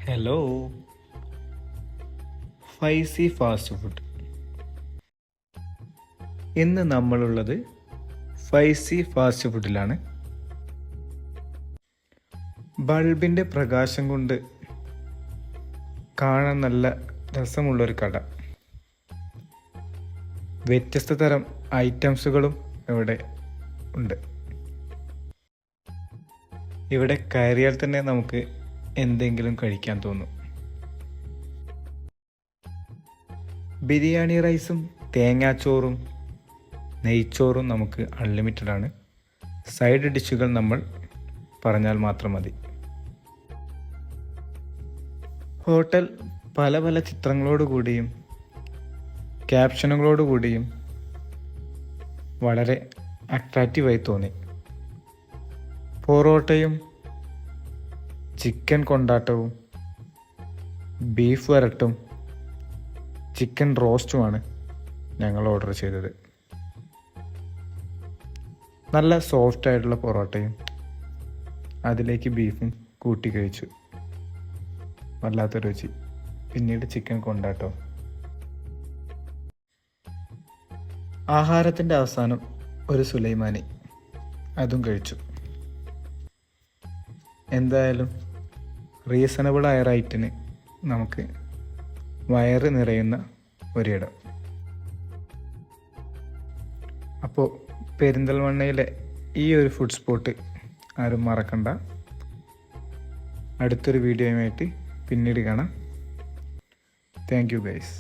Hello, Faizy fast food. ഇന്ന് നമ്മളുള്ളത് Faizy fast ഫുഡിലാണ്. ബൾബിൻ്റെ പ്രകാശം കൊണ്ട് കാണാൻ നല്ല രസമുള്ളൊരു കട. വ്യത്യസ്ത തരം ഐറ്റംസുകളും ഇവിടെ ഉണ്ട്. ഇവിടെ കയറിയാൽ തന്നെ നമുക്ക് എന്തെങ്കിലും കഴിക്കാൻ തോന്നും. ബിരിയാണി റൈസും തേങ്ങാച്ചോറും നെയ്ച്ചോറും നമുക്ക് അൺലിമിറ്റഡ് ആണ്. സൈഡ് ഡിഷുകൾ നമ്മൾ പറഞ്ഞാൽ മാത്രം മതി. ഹോട്ടൽ പല പല ചിത്രങ്ങളോടുകൂടിയും ക്യാപ്ഷനുകളോടുകൂടിയും വളരെ അട്രാക്റ്റീവായി തോന്നി. പൊറോട്ടയും ചിക്കൻ കൊണ്ടാട്ടവും ബീഫ് വരട്ടും ചിക്കൻ റോസ്റ്റുമാണ് ഞങ്ങൾ ഓർഡർ ചെയ്തത്. നല്ല സോഫ്റ്റ് ആയിട്ടുള്ള പൊറോട്ടയും അതിലേക്ക് ബീഫും കൂട്ടി കഴിച്ചു. വല്ലാത്ത രുചി. പിന്നീട് ചിക്കൻ കൊണ്ടാട്ടവും. ആഹാരത്തിൻ്റെ അവസാനം ഒരു സുലൈമാനി അതും കഴിച്ചു. എന്തായാലും റീസണബിളായ റേറ്റിന് നമുക്ക് വയറ് നിറയുന്ന ഒരിടം. അപ്പോൾ പെരിന്തൽമണ്ണയിലെ ഈ ഒരു ഫുഡ് സ്പോട്ട് ആരും മറക്കണ്ട. അടുത്തൊരു വീഡിയോയുമായിട്ട് പിന്നീട് കാണാം. Thank you guys.